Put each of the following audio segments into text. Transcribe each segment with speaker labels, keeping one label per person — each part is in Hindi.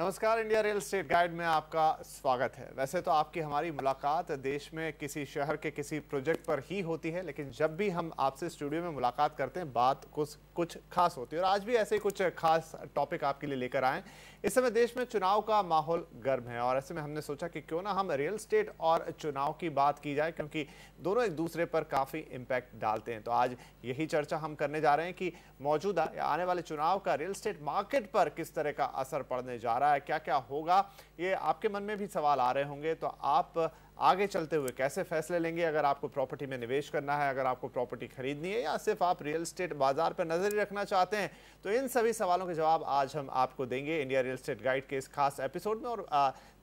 Speaker 1: नमस्कार, इंडिया रियल एस्टेट गाइड में आपका स्वागत है। वैसे तो आपकी हमारी मुलाकात देश में किसी शहर के किसी प्रोजेक्ट पर ही होती है, लेकिन जब भी हम आपसे स्टूडियो में मुलाकात करते हैं बात कुछ खास होती है और आज भी ऐसे ही कुछ खास टॉपिक आपके लिए लेकर आए। इस समय देश में चुनाव का माहौल गर्म है और ऐसे में हमने सोचा कि क्यों ना हम रियल एस्टेट और चुनाव की बात की जाए, क्योंकि दोनों एक दूसरे पर काफ़ी इम्पैक्ट डालते हैं। तो आज यही चर्चा हम करने जा रहे हैं कि मौजूदा या आने वाले चुनाव का रियल एस्टेट मार्केट पर किस तरह का असर पड़ने जा रहा है, क्या क्या होगा। ये आपके मन में भी सवाल आ रहे होंगे, तो आप आगे चलते हुए कैसे फैसले लेंगे अगर आपको प्रॉपर्टी में निवेश करना है, अगर आपको प्रॉपर्टी खरीदनी है या सिर्फ आप रियल एस्टेट बाजार पर नजर रखना चाहते हैं। तो इन सभी सवालों के जवाब आज हम आपको देंगे इंडिया रियल एस्टेट गाइड के इस खास एपिसोड में। और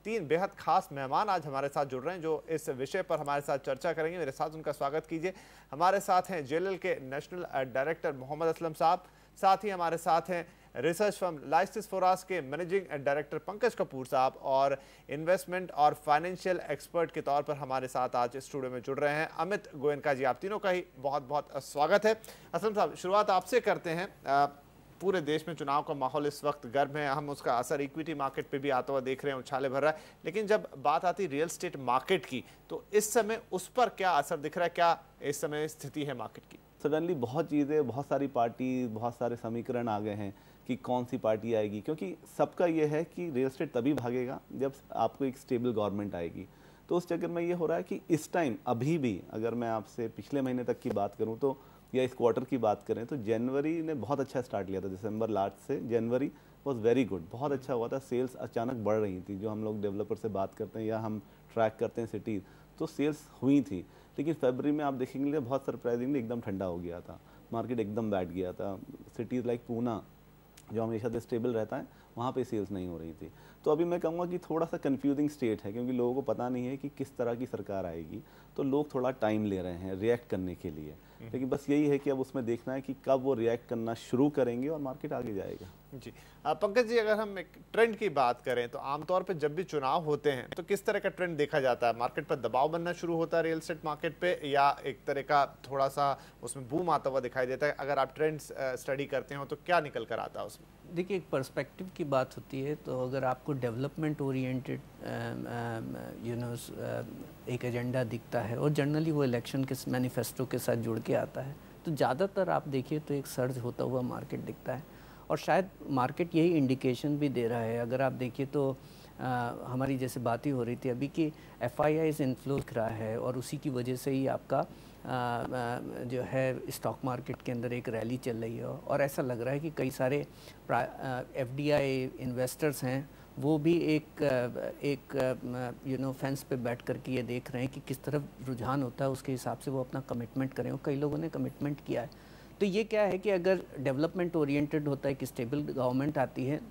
Speaker 1: तीन बेहद खास मेहमान आज हमारे साथ जुड़ रहे हैं जो इस विषय पर हमारे साथ चर्चा करेंगे। मेरे साथ उनका स्वागत कीजिए। हमारे साथ हैं जेएलएल के नेशनल डायरेक्टर मोहम्मद असलम साहब, साथ ही हमारे साथ हैं रिसर्च फर्म लाइस्टिस फोरास के मैनेजिंग डायरेक्टर पंकज कपूर साहब, और इन्वेस्टमेंट और फाइनेंशियल एक्सपर्ट के तौर पर हमारे साथ आज स्टूडियो में जुड़ रहे हैं अमित गोयनका जी। आप तीनों का ही बहुत बहुत स्वागत है। असलम साहब, शुरुआत आपसे करते हैं। पूरे देश में चुनाव का माहौल इस वक्त गर्म है, हम उसका असर इक्विटी मार्केट पे भी आता हुआ देख रहे हैं, उछाले भर रहा है। लेकिन जब बात आती है रियल एस्टेट मार्केट की, तो इस समय उस पर क्या असर दिख रहा है, क्या इस समय स्थिति है मार्केट की?
Speaker 2: सडनली बहुत चीज़ें, बहुत सारी पार्टी, बहुत सारे समीकरण आ गए हैं कि कौन सी पार्टी आएगी, क्योंकि सबका ये है कि रियल एस्टेट तभी भागेगा जब आपको एक स्टेबल गवर्नमेंट आएगी। तो उस चक्कर में ये हो रहा है कि इस टाइम अभी भी अगर मैं आपसे पिछले महीने तक की बात करूं तो, या इस क्वार्टर की बात करें तो जनवरी ने बहुत अच्छा स्टार्ट लिया था। दिसंबर लास्ट से जनवरी वॉज वेरी गुड, बहुत अच्छा हुआ था। सेल्स अचानक बढ़ रही थी, जो हम लोग डेवलपर से बात करते हैं या हम ट्रैक करते हैं सिटीज़, तो सेल्स हुई थी। लेकिन फरवरी में आप देखेंगे बहुत सरप्राइजिंगली एकदम ठंडा हो गया था, मार्केट एकदम बैठ गया था। सिटीज़ लाइक पूना जो हमेशा से स्टेबल रहता है, वहाँ पे सेल्स नहीं हो रही थी। तो अभी मैं कहूँगा कि थोड़ा सा कंफ्यूजिंग स्टेट है, क्योंकि लोगों को पता नहीं है कि किस तरह की सरकार आएगी, तो लोग थोड़ा टाइम ले रहे हैं रिएक्ट करने के लिए। लेकिन बस यही है कि अब उसमें देखना है कि कब वो रिएक्ट करना शुरू करेंगे और मार्केट आगे जाएगा।
Speaker 1: जी पंकज जी, अगर हम एक ट्रेंड की बात करें तो आमतौर पर जब भी चुनाव होते हैं तो किस तरह का ट्रेंड देखा जाता है? मार्केट पर दबाव बनना शुरू होता है रियल एस्टेट मार्केट पे, या एक तरह का थोड़ा सा उसमें बूम आता हुआ दिखाई देता है? अगर आप ट्रेंड स्टडी करते हो तो क्या निकल कर आता है उसमें?
Speaker 3: देखिए, एक पर्सपेक्टिव की बात होती है, तो अगर आपको डेवलपमेंट ओरिएंटेड एक एजेंडा दिखता है और जनरली वो इलेक्शन के मैनिफेस्टो के साथ जुड़ के आता है, तो ज़्यादातर आप देखिए तो एक सर्ज होता हुआ मार्केट दिखता है। और शायद मार्केट यही इंडिकेशन भी दे रहा है। अगर आप देखिए तो हमारी जैसे बात ही हो रही थी अभी कि FIIs इन्फ्लो दिख रहा है और उसी की वजह से ही आपका जो है स्टॉक मार्केट के अंदर एक रैली चल रही है। और ऐसा लग रहा है कि कई सारे FDI इन्वेस्टर्स हैं, वो भी एक फेंस पे बैठ कर के ये देख रहे हैं कि किस तरफ रुझान होता है, उसके हिसाब से वो अपना कमिटमेंट करें। और कई लोगों ने कमिटमेंट किया है। तो ये क्या है कि अगर डेवलपमेंट ओरिएंटेड होता है, कि स्टेबल गवर्नमेंट आती है,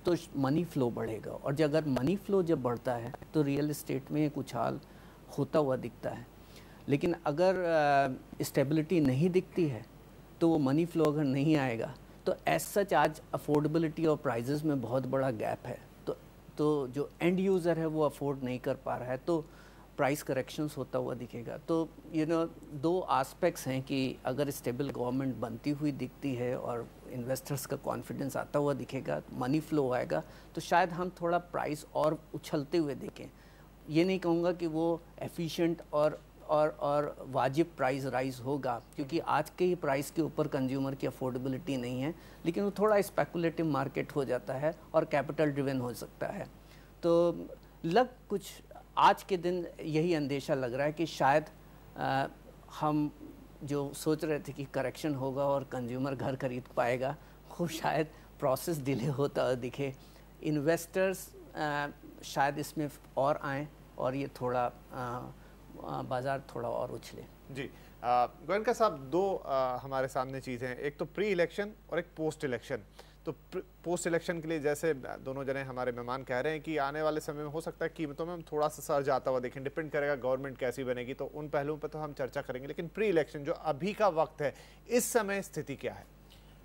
Speaker 3: तो मनी फ़्लो बढ़ेगा। और जब अगर मनी फ़्लो जब बढ़ता है तो रियल एस्टेट में एक उछाल होता हुआ दिखता है। लेकिन अगर स्टेबिलिटी नहीं दिखती है तो वो मनी फ़्लो अगर नहीं आएगा तो एज सच आज अफोर्डेबिलिटी और प्राइजेस में बहुत बड़ा गैप है। तो जो एंड यूज़र है वो अफोर्ड नहीं कर पा रहा है, तो प्राइस करेक्शंस होता हुआ दिखेगा। तो दो आस्पेक्ट्स हैं कि अगर स्टेबल गवर्नमेंट बनती हुई दिखती है और इन्वेस्टर्स का कॉन्फिडेंस आता हुआ दिखेगा, मनी फ़्लो आएगा, तो शायद हम थोड़ा प्राइस और उछलते हुए देखें। ये नहीं कहूँगा कि वो एफिशिएंट और वाजिब प्राइस राइज होगा, क्योंकि आज के ही प्राइस के ऊपर कंज्यूमर की अफोर्डेबिलिटी नहीं है। लेकिन वो थोड़ा स्पेकुलेटिव मार्केट हो जाता है और कैपिटल ड्रिवन हो सकता है। तो कुछ आज के दिन यही अंदेशा लग रहा है कि शायद हम जो सोच रहे थे कि करेक्शन होगा और कंज्यूमर घर खरीद पाएगा, वो शायद प्रोसेस डिले होता हुआ दिखे। इन्वेस्टर्स शायद इसमें और आएँ और ये थोड़ा बाज़ार थोड़ा और उछले।
Speaker 1: जी गोयनका साहब, दो हमारे सामने चीज़ें हैं, एक तो प्री इलेक्शन और एक पोस्ट इलेक्शन। तो पोस्ट इलेक्शन के लिए जैसे दोनों जने हमारे मेहमान कह रहे हैं कि आने वाले समय में हो सकता है कीमतों में हम थोड़ा सा सर्ज आता हुआ देखें, डिपेंड करेगा गवर्नमेंट कैसी बनेगी, तो उन पहलुओं पर तो हम चर्चा करेंगे। लेकिन प्री इलेक्शन जो अभी का वक्त है, इस समय स्थिति क्या है?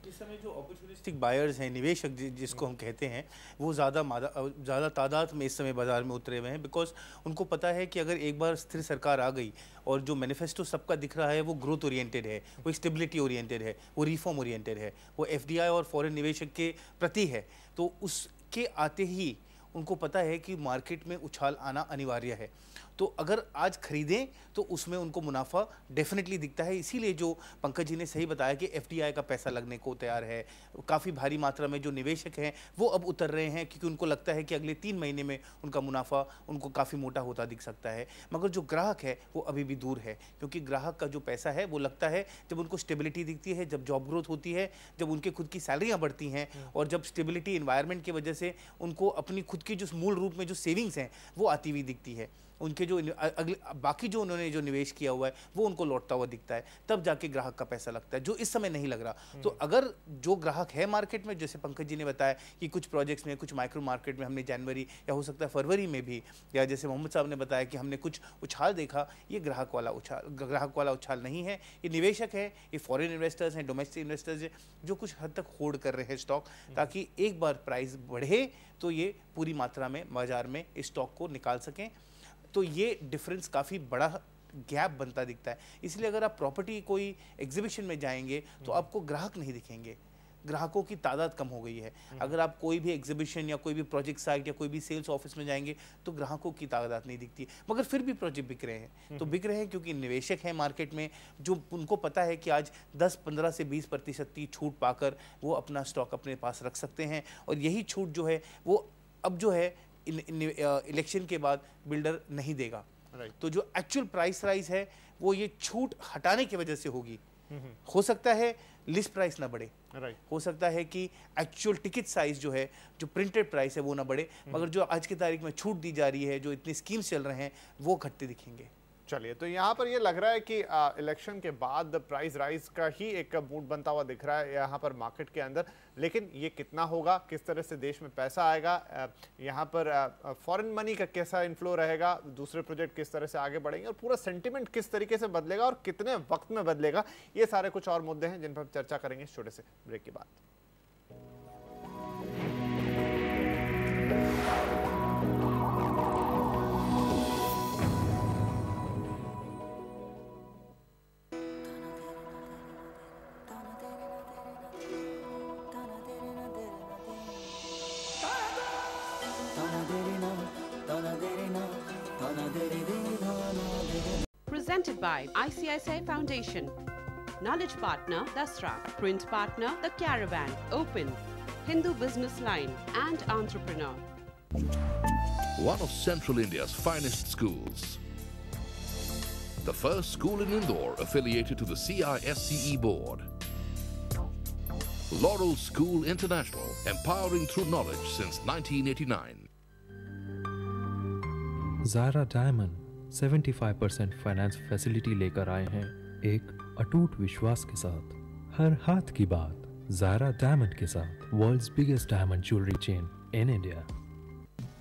Speaker 4: इस समय जो अपॉर्चुनिस्टिक बायर्स हैं, निवेशक जिसको हम कहते हैं, वो ज़्यादा तादाद में इस समय बाज़ार में उतरे हुए हैं। बिकॉज उनको पता है कि अगर एक बार स्थिर सरकार आ गई और जो मैनिफेस्टो सबका दिख रहा है वो ग्रोथ ओरिएंटेड है, वो स्टेबिलिटी ओरिएंटेड है, वो रिफॉर्म ओरिएंटेड है, वो FDI और फॉरेन निवेशक के प्रति है, तो उस उसके आते ही उनको पता है कि मार्केट में उछाल आना अनिवार्य है। तो अगर आज खरीदें तो उसमें उनको मुनाफा डेफिनेटली दिखता है। इसीलिए जो पंकज जी ने सही बताया कि एफडीआई का पैसा लगने को तैयार है, काफ़ी भारी मात्रा में जो निवेशक हैं वो अब उतर रहे हैं, क्योंकि उनको लगता है कि अगले 3 महीने में उनका मुनाफा उनको काफ़ी मोटा होता दिख सकता है। मगर जो ग्राहक है वो अभी भी दूर है, क्योंकि ग्राहक का जो पैसा है वो लगता है जब उनको स्टेबिलिटी दिखती है, जब जॉब ग्रोथ होती है, जब उनके खुद की सैलरियाँ बढ़ती हैं, और जब स्टेबिलिटी इन्वायरमेंट की वजह से उनको अपनी खुद की जो मूल रूप में जो सेविंग्स हैं वो आती हुई दिखती है, उनके जो अगले बाकी जो उन्होंने जो निवेश किया हुआ है वो उनको लौटता हुआ दिखता है, तब जाके ग्राहक का पैसा लगता है, जो इस समय नहीं लग रहा। तो अगर जो ग्राहक है मार्केट में, जैसे पंकज जी ने बताया कि कुछ प्रोजेक्ट्स में, कुछ माइक्रो मार्केट में हमने जनवरी या हो सकता है फरवरी में भी, या जैसे मोहम्मद साहब ने बताया कि हमने कुछ उछाल देखा, ये ग्राहक वाला उछाल नहीं है, ये निवेशक है, ये फॉरेन इन्वेस्टर्स हैं, डोमेस्टिक इन्वेस्टर्स हैं, जो कुछ हद तक होल्ड कर रहे हैं स्टॉक, ताकि एक बार प्राइस बढ़े तो ये पूरी मात्रा में बाजार में इस स्टॉक को निकाल सकें। तो ये डिफरेंस काफ़ी बड़ा गैप बनता दिखता है। इसलिए अगर आप प्रॉपर्टी कोई एग्जीबिशन में जाएंगे तो आपको ग्राहक नहीं दिखेंगे, ग्राहकों की तादाद कम हो गई है। अगर आप कोई भी एग्जीबिशन या कोई भी प्रोजेक्ट साइट या कोई भी सेल्स ऑफिस में जाएंगे तो ग्राहकों की तादाद नहीं दिखती, मगर फिर भी प्रोजेक्ट बिक रहे हैं। तो बिक रहे हैं क्योंकि निवेशक हैं मार्केट में, जो उनको पता है कि आज 10-15 से 20% की छूट पाकर वो अपना स्टॉक अपने पास रख सकते हैं, और यही छूट जो है वो अब जो है इलेक्शन के बाद बिल्डर नहीं देगा। तो जो एक्चुअल प्राइस राइज है वो ये छूट हटाने की वजह से होगी। हो सकता है लिस्ट प्राइस ना बढ़े, हो सकता है कि एक्चुअल टिकट साइज जो है, जो प्रिंटेड प्राइस है वो ना बढ़े, मगर जो आज की तारीख में छूट दी जा रही है, जो इतनी स्कीम्स चल रहे हैं वो घटते दिखेंगे।
Speaker 1: चलिए, तो यहाँ पर ये लग रहा है कि इलेक्शन के बाद प्राइस राइज का ही एक मूड बनता हुआ दिख रहा है यहाँ पर मार्केट के अंदर, लेकिन ये कितना होगा, किस तरह से देश में पैसा आएगा, यहाँ पर फॉरेन मनी का कैसा इनफ्लो रहेगा, दूसरे प्रोजेक्ट किस तरह से आगे बढ़ेंगे, और पूरा सेंटिमेंट किस तरीके से बदलेगा और कितने वक्त में बदलेगा, ये सारे कुछ और मुद्दे हैं जिन पर चर्चा करेंगे इस छोटे से ब्रेक के बाद।
Speaker 5: Presented by ICICI Foundation. Knowledge Partner, Dasra. Print Partner, The Caravan. Open. Hindu Business Line and Entrepreneur.
Speaker 6: One of Central India's finest schools. The first school in Indore affiliated to the CISCE board. Laurel School International, empowering through knowledge since 1989.
Speaker 7: Zara Diamond 75% finance facility लेकर आए हैं एक अटूट विश्वास के साथ। हर हाथ की बात ज़ारा डायमंड के साथ, world's biggest diamond jewellery chain in India.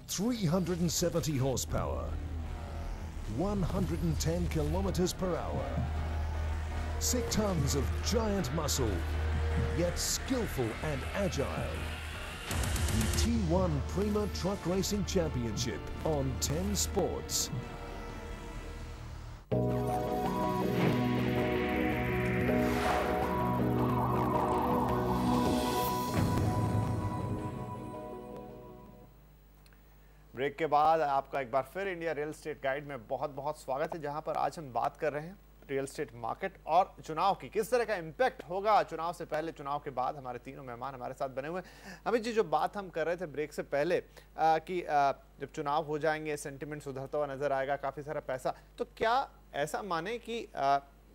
Speaker 8: 370 horsepower, 110 kilometers per hour, 6 tons of giant muscle, yet skillful and agile. The T1 Prima Truck Racing Championship on 10 Sports.
Speaker 1: Break के बाद आपका एक बार फिर इंडिया रियल एस्टेट गाइड में बहुत बहुत स्वागत है, जहां पर आज हम बात कर रहे हैं रियल एस्टेट मार्केट और चुनाव की, किस तरह का इम्पैक्ट होगा चुनाव से पहले, चुनाव के बाद। हमारे तीनों मेहमान हमारे साथ बने हुए हैं। अमित जी, जो बात हम कर रहे थे ब्रेक से पहले कि जब चुनाव हो जाएंगे सेंटिमेंट सुधरता हुआ नजर आएगा, काफ़ी सारा पैसा, तो क्या ऐसा माने कि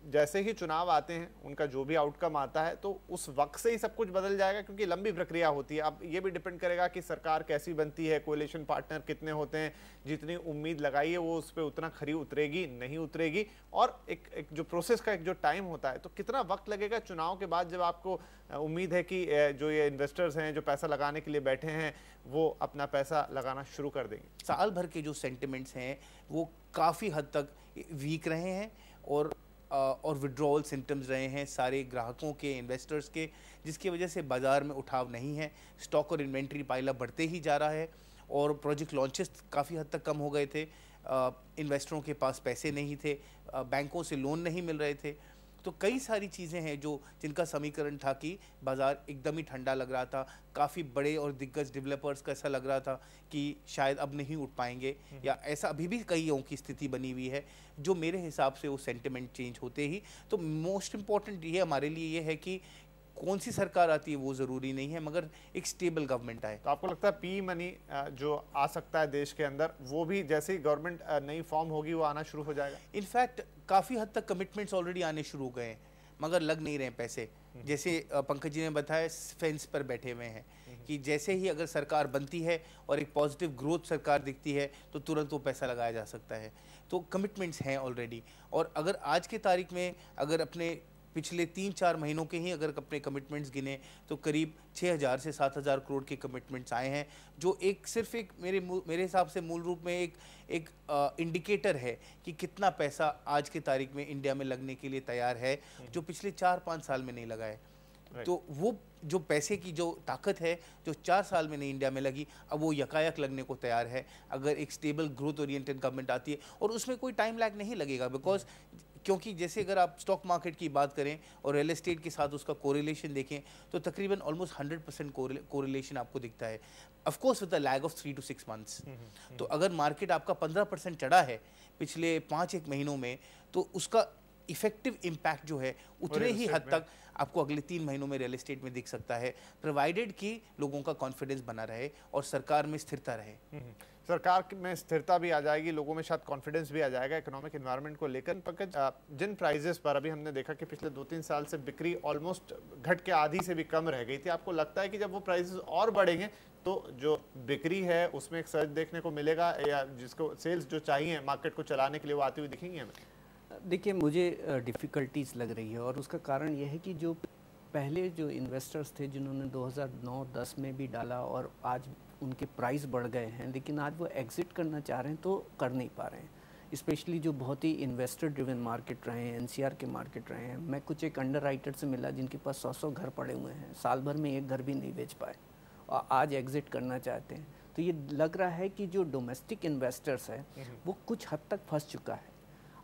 Speaker 1: जैसे ही चुनाव आते हैं उनका जो भी आउटकम आता है तो उस वक्त से ही सब कुछ बदल जाएगा, क्योंकि लंबी प्रक्रिया होती है। अब ये भी डिपेंड करेगा कि सरकार कैसी बनती है, कोalition पार्टनर कितने होते हैं, जितनी उम्मीद लगाई है वो उस पर उतना खरी उतरेगी नहीं उतरेगी, और एक जो प्रोसेस का एक जो टाइम होता है, तो कितना वक्त लगेगा चुनाव के बाद, जब आपको उम्मीद है कि जो ये इन्वेस्टर्स हैं जो पैसा लगाने के लिए बैठे हैं वो अपना पैसा लगाना शुरू कर देंगे।
Speaker 4: साल भर के जो सेंटिमेंट्स हैं वो काफ़ी हद तक वीक रहे हैं और विड्रॉल सिम्टम्स रहे हैं सारे ग्राहकों के, इन्वेस्टर्स के, जिसकी वजह से बाज़ार में उठाव नहीं है। स्टॉक और इन्वेंट्री पाइला बढ़ते ही जा रहा है, और प्रोजेक्ट लॉन्चेस काफ़ी हद तक कम हो गए थे। इन्वेस्टरों के पास पैसे नहीं थे, बैंकों से लोन नहीं मिल रहे थे, तो कई सारी चीज़ें हैं जिनका समीकरण था कि बाज़ार एकदम ही ठंडा लग रहा था, काफ़ी बड़े और दिग्गज डेवलपर्स का ऐसा लग रहा था कि शायद अब नहीं उठ पाएंगे, या ऐसा अभी भी कईयों की स्थिति बनी हुई है, जो मेरे हिसाब से वो सेंटिमेंट चेंज होते ही। तो मोस्ट इम्पॉर्टेंट ये हमारे लिए ये है कि कौन सी सरकार आती है वो ज़रूरी नहीं है, मगर एक स्टेबल गवर्नमेंट आए।
Speaker 1: तो आपको लगता है पी मनी जो आ सकता है देश के अंदर, वो भी जैसे ही गवर्नमेंट नई फॉर्म होगी वो आना शुरू हो जाएगा?
Speaker 4: इनफैक्ट काफ़ी हद तक कमिटमेंट्स ऑलरेडी आने शुरू हो गए हैं, मगर लग नहीं रहे हैं पैसे। जैसे पंकज जी ने बताया, फेंस पर बैठे हुए हैं कि जैसे ही अगर सरकार बनती है और एक पॉजिटिव ग्रोथ सरकार दिखती है तो तुरंत वो पैसा लगाया जा सकता है। तो कमिटमेंट्स हैं ऑलरेडी, और अगर आज की तारीख में अगर अपने पिछले 3-4 महीनों के ही अगर अपने कमिटमेंट्स गिने तो करीब 6,000 से 7,000 करोड़ के कमिटमेंट्स आए हैं, जो एक सिर्फ एक मेरे हिसाब से मूल रूप में एक इंडिकेटर है कि कितना पैसा आज की तारीख में इंडिया में लगने के लिए तैयार है, जो पिछले 4-5 साल में नहीं लगा है। तो वो जो पैसे की जो ताकत है जो 4 साल में नहीं इंडिया में लगी, अब वो यकायक लगने को तैयार है अगर एक स्टेबल ग्रोथ ओरिएंटेड गवर्नमेंट आती है। और उसमें कोई टाइम लैग नहीं लगेगा, बिकॉज क्योंकि जैसे अगर आप स्टॉक मार्केट की बात करें और रियल एस्टेट के साथ उसका कोरिलेशन देखें तो तकरीबन ऑलमोस्ट 100% कोरिलेशन आपको दिखता है, of course with a lag of 3 to 6 months। तो अगर मार्केट आपका 15% चढ़ा है पिछले 5-1 महीनों में, तो उसका इफेक्टिव इम्पैक्ट जो है उतने ही हद तक आपको अगले 3 महीनों में रियल एस्टेट में दिख सकता है, प्रोवाइडेड कि लोगों का कॉन्फिडेंस बना रहे और सरकार में स्थिरता रहे।
Speaker 1: सरकार में स्थिरता भी आ जाएगी, लोगों में शायद कॉन्फिडेंस भी आ जाएगा इकोनॉमिक एनवायरनमेंट को लेकर। पंकज, जिन प्राइजेस पर अभी हमने देखा कि पिछले 2-3 साल से बिक्री ऑलमोस्ट घट के आधी से भी कम रह गई थी, आपको लगता है कि जब वो प्राइसेस और बढ़ेंगे तो जो बिक्री है उसमें एक सर्ज देखने को मिलेगा, या जिसको सेल्स जो चाहिए मार्केट को चलाने के लिए वो आती हुई दिखेंगी हमें?
Speaker 3: देखिए, मुझे डिफ़िकल्टीज़ लग रही है, और उसका कारण यह है कि जो पहले जो इन्वेस्टर्स थे जिन्होंने 2009-10 में भी डाला और आज उनके प्राइस बढ़ गए हैं, लेकिन आज वो एग्ज़िट करना चाह रहे हैं तो कर नहीं पा रहे हैं। स्पेशली जो बहुत ही इन्वेस्टर ड्रिवन मार्केट रहे हैं, एनसीआर के मार्केट रहे हैं। मैं कुछ एक अंडर राइटर से मिला जिनके पास 100 घर पड़े हुए हैं, साल भर में एक घर भी नहीं बेच पाए और आज एग्ज़िट करना चाहते हैं। तो ये लग रहा है कि जो डोमेस्टिक इन्वेस्टर्स है वो कुछ हद तक फंस चुका है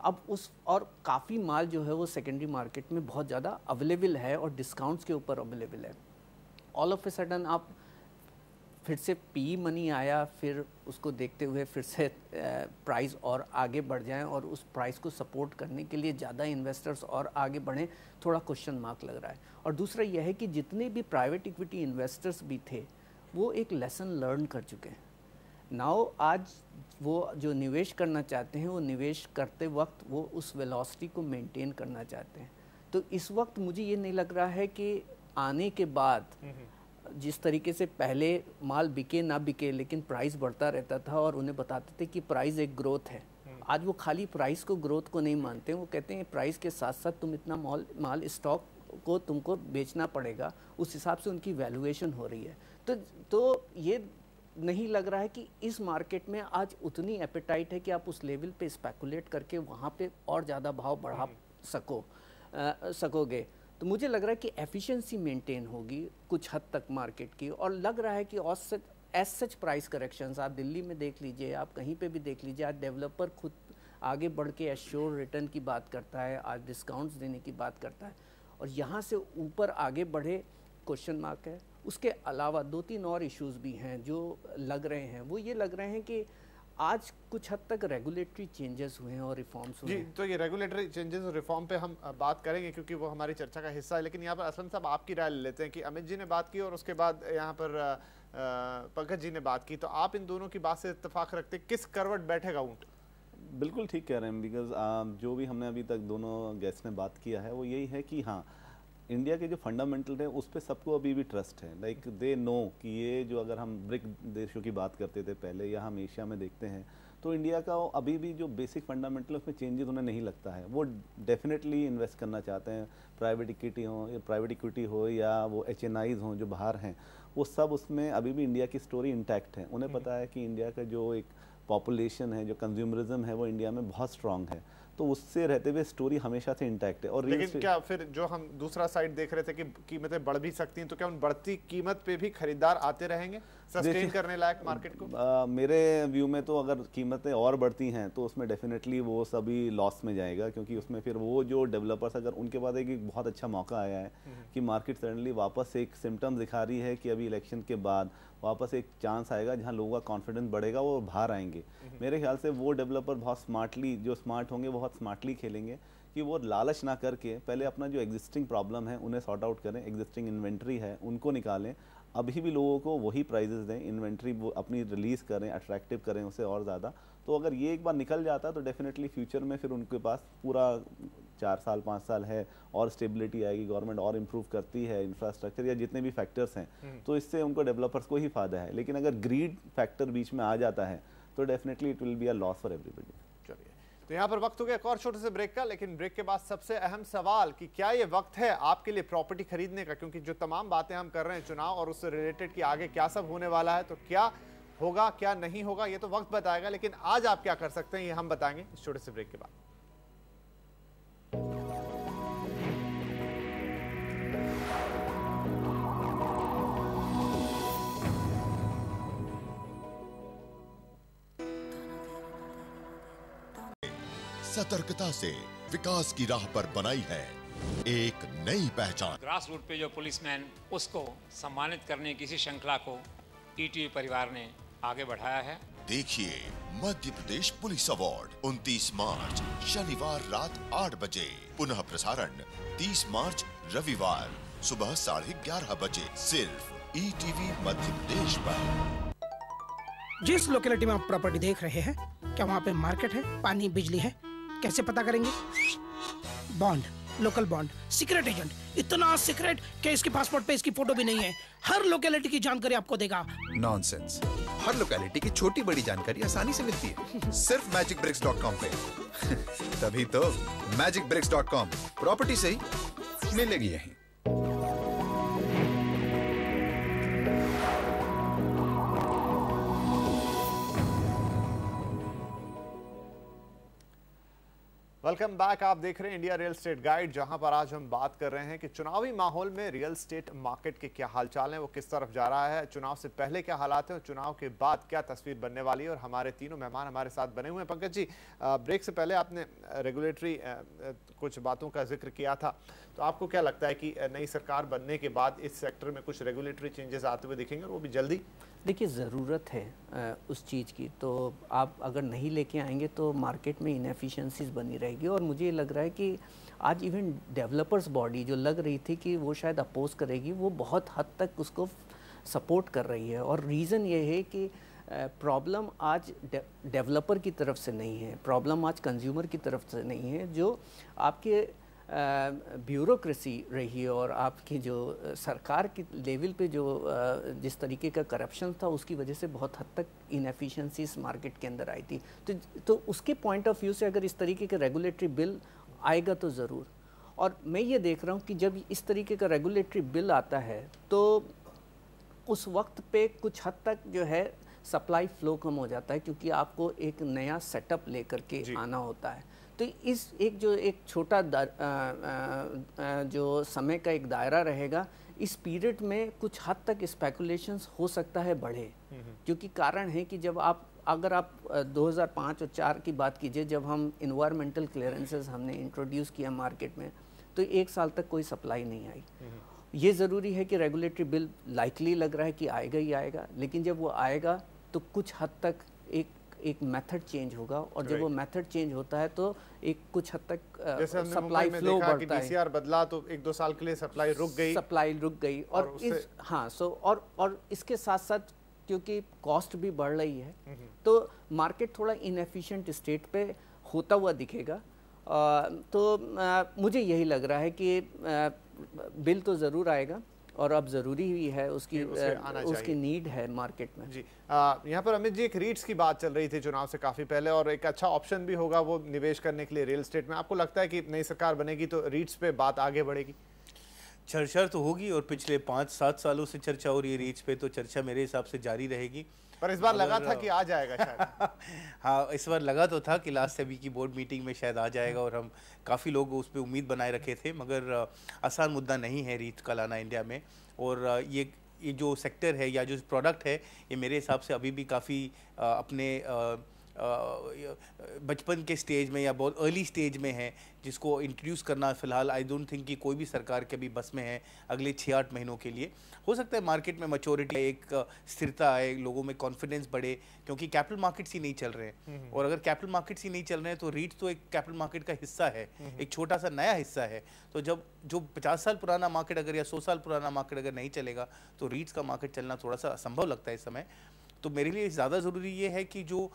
Speaker 3: अब उस, और काफ़ी माल जो है वो सेकेंडरी मार्केट में बहुत ज़्यादा अवेलेबल है और डिस्काउंट्स के ऊपर अवेलेबल है। ऑल ऑफ ए सडन आप फिर से पी मनी आया, फिर उसको देखते हुए फिर से प्राइस और आगे बढ़ जाएं और उस प्राइस को सपोर्ट करने के लिए ज़्यादा इन्वेस्टर्स और आगे बढ़ें, थोड़ा क्वेश्चन मार्क लग रहा है। और दूसरा यह है कि जितने भी प्राइवेट इक्विटी इन्वेस्टर्स भी थे वो एक लेसन लर्न कर चुके हैं। नाउ आज वो जो निवेश करना चाहते हैं वो निवेश करते वक्त वो उस वेलोसिटी को मेंटेन करना चाहते हैं। तो इस वक्त मुझे ये नहीं लग रहा है कि आने के बाद जिस तरीके से पहले माल बिके ना बिके लेकिन प्राइस बढ़ता रहता था और उन्हें बताते थे कि प्राइस एक ग्रोथ है, आज वो खाली प्राइस को ग्रोथ को नहीं मानते, वो कहते हैं प्राइस के साथ साथ तुम इतना माल स्टॉक को तुमको बेचना पड़ेगा, उस हिसाब से उनकी वैल्यूएशन हो रही है। तो ये नहीं लग रहा है कि इस मार्केट में आज उतनी एपेटाइट है कि आप उस लेवल पे स्पेकुलेट करके वहाँ पे और ज़्यादा भाव बढ़ा सकोगे। तो मुझे लग रहा है कि एफिशिएंसी मेंटेन होगी कुछ हद तक मार्केट की, और लग रहा है कि एज सच प्राइस करेक्शंस आप दिल्ली में देख लीजिए, आप कहीं पे भी देख लीजिए, आज डेवलपर खुद आगे बढ़ के एश्योर रिटर्न की बात करता है, आज डिस्काउंट्स देने की बात करता है, और यहाँ से ऊपर आगे बढ़े क्वेश्चन मार्क है। उसके अलावा 2-3 और इश्यूज़ भी हैं जो लग रहे हैं, वो ये लग रहे हैं कि आज कुछ हद तक रेगुलेटरी चेंजेस हुए हैं और रिफॉर्म्स हुए हैं।
Speaker 1: तो ये रेगुलेटरी चेंजेस और रिफॉर्म पे हम बात करेंगे क्योंकि वो हमारी चर्चा का हिस्सा है, लेकिन यहाँ पर असलम साहब आपकी राय ले लेते हैं कि अमित जी ने बात की और उसके बाद यहाँ पर पंकज जी ने बात की, तो आप इन दोनों की बात से इत्तेफाक रखते, किस करवट बैठेगा ऊँट?
Speaker 2: बिल्कुल ठीक कह रहे हैं, बिकॉज जो भी हमने अभी तक दोनों गेस्ट ने बात किया है वो यही है कि हाँ, इंडिया के जो फंडामेंटल है उस पर सबको अभी भी ट्रस्ट है। लाइक दे नो कि ये जो, अगर हम ब्रिक देशों की बात करते थे पहले या हम एशिया में देखते हैं, तो इंडिया का अभी भी जो बेसिक फंडामेंटल है उसमें चेंजेस उन्हें नहीं लगता है। वो डेफिनेटली इन्वेस्ट करना चाहते हैं, प्राइवेट इक्विटी हो या वो HNIs हों जो बाहर हैं, वो सब उसमें अभी भी इंडिया की स्टोरी इंटैक्ट है। उन्हें पता है कि इंडिया का जो एक पॉपुलेशन है, जो कंज्यूमरिज्म है, वो इंडिया में बहुत स्ट्रांग है। तो उससे रहते हुए स्टोरी हमेशा से इंटैक्ट है। और
Speaker 1: लेकिन क्या फिर जो हम दूसरा साइड देख रहे थे कि कीमतें बढ़ भी सकती हैं, तो क्या उन बढ़ती कीमत पे भी खरीदार आते रहेंगे सस्टेन करने लायक मार्केट को?
Speaker 2: मेरे व्यू में तो अगर कीमतें और बढ़ती हैं तो उसमें डेफिनेटली वो सभी लॉस में जाएगा, क्योंकि उसमें फिर वो जो डेवलपर्स, अगर उनके पास एक बहुत अच्छा मौका आया है कि मार्केट सडनली वापस एक सिम्टम दिखा रही है कि अभी इलेक्शन के बाद वापस एक चांस आएगा जहां लोगों का कॉन्फिडेंस बढ़ेगा, वो बाहर आएंगे। मेरे ख्याल से वो डेवलपर बहुत स्मार्टली, जो स्मार्ट होंगे बहुत स्मार्टली खेलेंगे कि वो लालच ना करके पहले अपना जो एग्जिस्टिंग प्रॉब्लम है उन्हें सॉर्ट आउट करें, एग्जिस्टिंग इन्वेंट्री है उनको निकालें, अभी भी लोगों को वही प्राइजेस दें, इन्वेंट्री वो अपनी रिलीज़ करें, अट्रैक्टिव करें उसे और ज़्यादा। तो अगर ये एक बार निकल जाता है तो डेफिनेटली फ्यूचर में फिर उनके पास पूरा 4 साल 5 साल है और स्टेबिलिटी आएगी, गवर्नमेंट और इम्प्रूव करती है इंफ्रास्ट्रक्चर या जितने भी फैक्टर्स हैं, तो इससे उनको डेवलपर्स को ही फायदा है। लेकिन अगर ग्रीड फैक्टर बीच में आ जाता है तो definitely it will be a loss for everybody.
Speaker 1: चलिए, तो यहाँ पर वक्त हो गया एक और छोटे से ब्रेक का, लेकिन ब्रेक के बाद सबसे अहम सवाल कि क्या ये वक्त है आपके लिए प्रॉपर्टी खरीदने का? क्योंकि जो तमाम बातें हम कर रहे हैं चुनाव और उससे रिलेटेड कि आगे क्या सब होने वाला है, तो क्या होगा क्या नहीं होगा ये तो वक्त बताएगा, लेकिन आज आप क्या कर सकते हैं ये हम बताएंगे इस छोटे से ब्रेक के बाद।
Speaker 9: सतर्कता से विकास की राह पर बनाई है एक नई पहचान।
Speaker 10: ग्रास रूट पे जो पुलिसमैन, उसको सम्मानित करने की इसी श्रृंखला को ईटीवी परिवार ने आगे बढ़ाया है।
Speaker 9: देखिए मध्य प्रदेश पुलिस अवार्ड 29 मार्च शनिवार रात 8 बजे, पुनः प्रसारण 30 मार्च रविवार सुबह 11:30 बजे, सिर्फ ईटीवी मध्य प्रदेश पर।
Speaker 11: जिस लोकेलिटी में आप प्रॉपर्टी देख रहे हैं, क्या वहाँ पे मार्केट है, पानी, बिजली है? कैसे पता करेंगे? Bond, local bond, secret agent, इतना सीक्रेट कि इसके पासपोर्ट पे इसकी फोटो भी नहीं है। हर लोकेलिटी की जानकारी आपको देगा।
Speaker 12: नॉनसेंस, हर लोकेलिटी की छोटी बड़ी जानकारी आसानी से मिलती है सिर्फ magicbricks.com पे। तभी तो magicbricks.com प्रॉपर्टी से ही मिलेगी यहीं।
Speaker 1: Welcome back. आप देख रहे हैं इंडिया रियल एस्टेट गाइड, जहां पर आज हम बात कर रहे हैं कि चुनावी माहौल में रियल एस्टेट मार्केट के क्या हालचाल हैं, वो किस तरफ जा रहा है, चुनाव से पहले क्या हालात हैं और चुनाव के बाद क्या तस्वीर बनने वाली है। और हमारे तीनों मेहमान हमारे साथ बने हुए हैं। पंकज जी, ब्रेक से पहले आपने रेगुलेटरी कुछ बातों का जिक्र किया था, तो आपको क्या लगता है कि नई सरकार बनने के बाद इस सेक्टर में कुछ रेगुलेटरी चेंजेस आते हुए दिखेंगे और वो भी जल्दी?
Speaker 3: देखिए, ज़रूरत है उस चीज़ की, तो आप अगर नहीं लेके आएंगे तो मार्केट में इनएफिशिएंसीज बनी रहेगी। और मुझे लग रहा है कि आज इवन डेवलपर्स बॉडी जो लग रही थी कि वो शायद अपोज करेगी, वो बहुत हद तक उसको सपोर्ट कर रही है। और रीज़न ये है कि प्रॉब्लम आज डेवलपर की तरफ से नहीं है, प्रॉब्लम आज कंज्यूमर की तरफ से नहीं है। जो आपके ब्यूरोक्रेसी रही है और आपकी जो सरकार की लेवल पे जो जिस तरीके का करप्शन था, उसकी वजह से बहुत हद तक इनएफिशिएंसीज मार्केट के अंदर आई थी। तो उसके पॉइंट ऑफ व्यू से अगर इस तरीके का रेगुलेटरी बिल आएगा तो ज़रूर। और मैं ये देख रहा हूँ कि जब इस तरीके का रेगुलेटरी बिल आता है तो उस वक्त पे कुछ हद तक जो है सप्लाई फ्लो कम हो जाता है, क्योंकि आपको एक नया सेटअप लेकर के आना होता है। तो इस एक छोटा जो समय का एक दायरा रहेगा, इस पीरियड में कुछ हद तक स्पेकुलेशंस हो सकता है बढ़े, क्योंकि कारण है कि जब अगर आप 2005 और 4 की बात कीजिए, जब हम इन्वायरमेंटल क्लियरेंसेस हमने इंट्रोड्यूस किया मार्केट में, तो 1 साल तक कोई सप्लाई नहीं आई। ये ज़रूरी है कि रेगुलेटरी बिल लाइकली लग रहा है कि आएगा ही आएगा, लेकिन जब वो आएगा तो कुछ हद तक एक मेथड चेंज होगा। और जब वो मेथड चेंज होता है तो एक कुछ हद तक सप्लाई फ्लो बढ़ता है।
Speaker 1: डीसीआर बदला तो 1-2 साल के लिए सप्लाई रुक गई और इस और इसके साथ साथ क्योंकि कॉस्ट भी बढ़ रही है, तो मार्केट थोड़ा इनएफिशिएंट स्टेट पे होता हुआ दिखेगा। तो मुझे यही लग रहा है कि बिल तो ज़रूर आएगा और अब ज़रूरी ही है, उसकी नीड है मार्केट में। जी, यहाँ पर अमित जी, एक रीट्स की बात चल रही थी चुनाव से काफ़ी पहले, और एक अच्छा ऑप्शन भी होगा वो निवेश करने के लिए रियल एस्टेट में। आपको लगता है कि नई सरकार बनेगी तो रीट्स पे बात आगे बढ़ेगी?
Speaker 4: चर्चा तो होगी और पिछले 5-7 सालों से चर्चा हो रही है रीट्स पे, तो चर्चा मेरे हिसाब से जारी रहेगी।
Speaker 1: पर इस बार लगा था कि आ जाएगा शायद।
Speaker 4: हाँ, इस बार लगा तो था कि लास्ट अभी की बोर्ड मीटिंग में शायद आ जाएगा, और हम काफ़ी लोग उस पर उम्मीद बनाए रखे थे, मगर आसान मुद्दा नहीं है रीच का लाना इंडिया में। और ये जो सेक्टर है या जो प्रोडक्ट है, ये मेरे हिसाब से अभी भी काफ़ी अपने बचपन के स्टेज में या बहुत अर्ली स्टेज में है, जिसको इंट्रोड्यूस करना फ़िलहाल आई डोंट थिंक कि कोई भी सरकार के भी बस में है अगले 6-8 महीनों के लिए। हो सकता है मार्केट में मैच्योरिटी, एक स्थिरता आए, लोगों में कॉन्फिडेंस बढ़े, क्योंकि कैपिटल मार्केट्स ही नहीं चल रहे हैं। और अगर कैपिटल मार्केट्स ही नहीं चल रहे हैं तो रीट्स तो एक कैपिटल मार्केट का हिस्सा है, एक छोटा सा नया हिस्सा है। तो जब जो 50 साल पुराना मार्केट अगर या 100 साल पुराना मार्केट अगर नहीं चलेगा तो रीट्स का मार्केट चलना थोड़ा सा असंभव लगता है इस समय। तो मेरे लिए ज़्यादा ज़रूरी ये है कि जो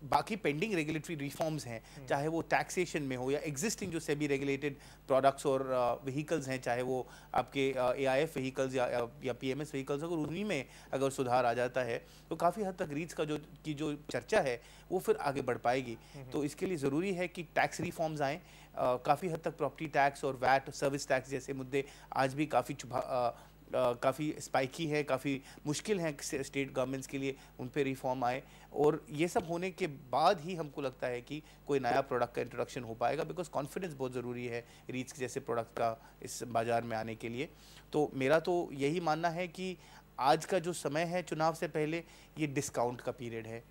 Speaker 4: बाकी पेंडिंग रेगुलेटरी रिफॉर्म्स हैं, चाहे वो टैक्सेशन में हो या एग्जिस्टिंग जो सेबी रेगुलेटेड प्रोडक्ट्स और व्हीकल्स हैं, चाहे वो आपके AIF व्हीकल्स या PMS व्हीकल्स, अगर उन्हीं में अगर सुधार आ जाता है तो काफ़ी हद तक रीट्स का जो चर्चा है वो फिर आगे बढ़ पाएगी। तो इसके लिए ज़रूरी है कि टैक्स रिफॉर्म्स आएँ। काफ़ी हद तक प्रॉपर्टी टैक्स और वैट सर्विस टैक्स जैसे मुद्दे आज भी काफ़ी स्पाइकी है, काफ़ी मुश्किल है स्टेट गवर्नमेंट्स के लिए, उन पे रिफॉर्म आए। और ये सब होने के बाद ही हमको लगता है कि कोई नया प्रोडक्ट का इंट्रोडक्शन हो पाएगा, बिकॉज कॉन्फिडेंस बहुत ज़रूरी है रीट्स जैसे प्रोडक्ट का इस बाज़ार में आने के लिए। तो मेरा तो यही मानना है कि आज का जो समय है चुनाव से पहले, ये डिस्काउंट का पीरियड है।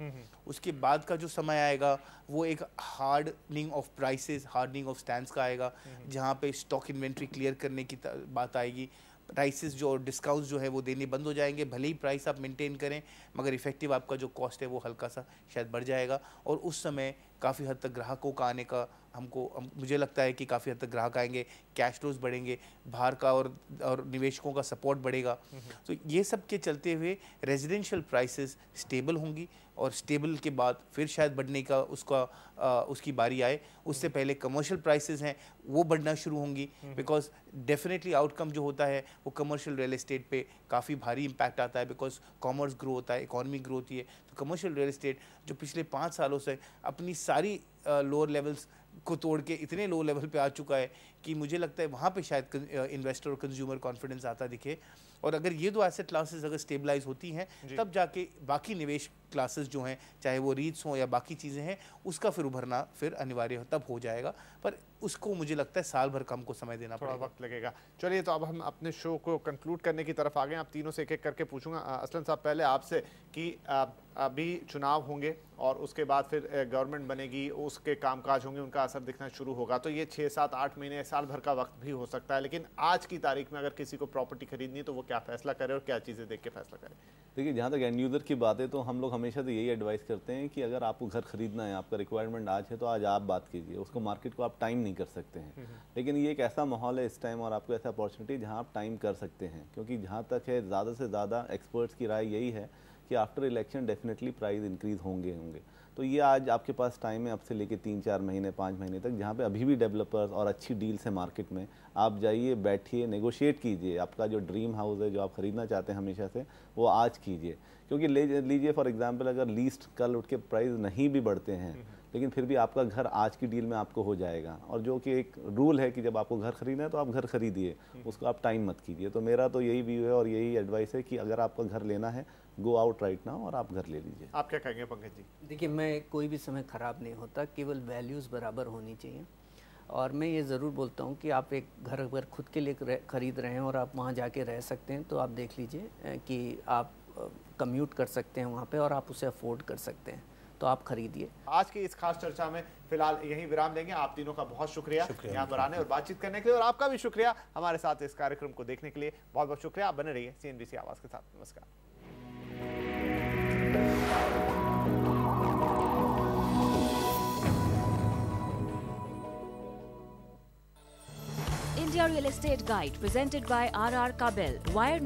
Speaker 4: उसके बाद का जो समय आएगा वो एक hardening of prices, hardening of stands का आएगा, जहाँ पे स्टॉक इन्वेंट्री क्लियर करने की बात आएगी। प्राइसेस जो डिस्काउंट्स जो है वो देने बंद हो जाएंगे, भले ही प्राइस आप मेंटेन करें, मगर इफेक्टिव आपका जो कॉस्ट है वो हल्का सा शायद बढ़ जाएगा। और उस समय काफ़ी हद तक ग्राहकों का आने का मुझे लगता है कि काफ़ी हद तक ग्राहक आएंगे, कैश फ्लोज बढ़ेंगे, बाहर का और निवेशकों का सपोर्ट बढ़ेगा। तो ये सब के चलते हुए रेजिडेंशियल प्राइसेस स्टेबल होंगी, और स्टेबल के बाद फिर शायद बढ़ने का उसकी बारी आए। उससे पहले कमर्शियल प्राइसेस हैं वो बढ़ना शुरू होंगी, बिकॉज डेफिनेटली आउटकम जो होता है वो कमर्शियल रियल एस्टेट पे काफ़ी भारी इम्पैक्ट आता है, बिकॉज कॉमर्स ग्रो होता है, इकॉनमी ग्रो होती है। तो कमर्शियल रियल एस्टेट जो पिछले 5 सालों से अपनी सारी लोअर लेवल्स को तोड़ के इतने लो लेवल पे आ चुका है कि मुझे लगता है वहाँ पे शायद इन्वेस्टर और कंज्यूमर कॉन्फिडेंस आता दिखे। और अगर ये दो एसेट क्लासेस अगर स्टेबलाइज होती हैं, तब जाके बाकी निवेश क्लासेस जो हैं, चाहे वो रीट्स हों या बाकी चीज़ें हैं, उसका फिर उभरना फिर अनिवार्य तब हो जाएगा। पर उसको मुझे लगता है साल भर का हमको समय देना पड़ेगा,
Speaker 1: थोड़ा वक्त लगेगा। चलिए, तो अब हम अपने शो को कंक्लूड करने की तरफ आ गए। आप तीनों से एक एक करके पूछूंगा। असलन साहब, पहले आपसे कि अभी चुनाव होंगे और उसके बाद फिर गवर्नमेंट बनेगी, उसके कामकाज होंगे, उनका असर दिखना शुरू होगा। तो ये 6, 7, 8 महीने, साल भर का वक्त भी हो सकता है। लेकिन आज की तारीख में अगर किसी को प्रॉपर्टी खरीदनी है तो वो क्या फैसला करे और क्या चीज़ें देख के फैसला करे?
Speaker 2: देखिए, जहाँ तक एंड यूज़र की बात है तो हम लोग हमेशा तो यही एडवाइस करते हैं कि अगर आपको घर खरीदना है, आपका रिक्वायरमेंट आज है, तो आज आप बात कीजिए। उसको मार्केट को आप टाइम नहीं कर सकते हैं, लेकिन ये एक ऐसा माहौल है इस टाइम और आपको ऐसा अपॉर्चुनिटी जहाँ आप टाइम कर सकते हैं। क्योंकि जहाँ तक है, ज़्यादा से ज़्यादा एक्सपर्ट्स की राय यही है कि after election definitely price increase होंगे। तो ये आज आपके पास टाइम है, अब से लेके 3-4 महीने, 5 महीने तक, जहाँ पे अभी भी डेवलपर्स और अच्छी डील्स है मार्केट में। आप जाइए, बैठिए, नेगोशिएट कीजिए। आपका जो ड्रीम हाउस है, जो आप खरीदना चाहते हैं हमेशा से, वो आज कीजिए। क्योंकि लीजिए फॉर एग्जांपल, अगर लीस्ट कल उठ के प्राइस नहीं भी बढ़ते हैं, लेकिन फिर भी आपका घर आज की डील में आपको हो जाएगा। और जो कि एक रूल है कि जब आपको घर खरीदना है तो आप घर खरीदिए, उसको आप टाइम मत कीजिए। तो मेरा तो यही व्यू है और यही एडवाइस है कि अगर आपका घर लेना है, गो आउट राइट नाउ और आप घर ले लीजिए।
Speaker 1: आप क्या कहेंगे पंकज जी?
Speaker 3: देखिए, मैं कोई भी समय ख़राब नहीं होता, केवल वैल्यूज़ बराबर होनी चाहिए। और मैं ये ज़रूर बोलता हूँ कि आप एक घर अगर खुद के लिए ख़रीद रहे हैं और आप वहाँ जाके रह सकते हैं, तो आप देख लीजिए कि आप कम्यूट कर सकते हैं वहाँ पे और आप उसे अफोर्ड कर सकते हैं, तो आप खरीदिए।
Speaker 1: आज की इस खास चर्चा में फिलहाल यहीं विराम लेंगे। आप तीनों का बहुत शुक्रिया यहाँ पर आने और बातचीत करने के लिए, और आपका भी शुक्रिया हमारे साथ इस कार्यक्रम को देखने के लिए। बहुत बहुत शुक्रिया। आप बने रहिए CNBC आवाज़ के साथ। नमस्कार।
Speaker 13: India Real Estate Guide presented by RR Kabel. Wire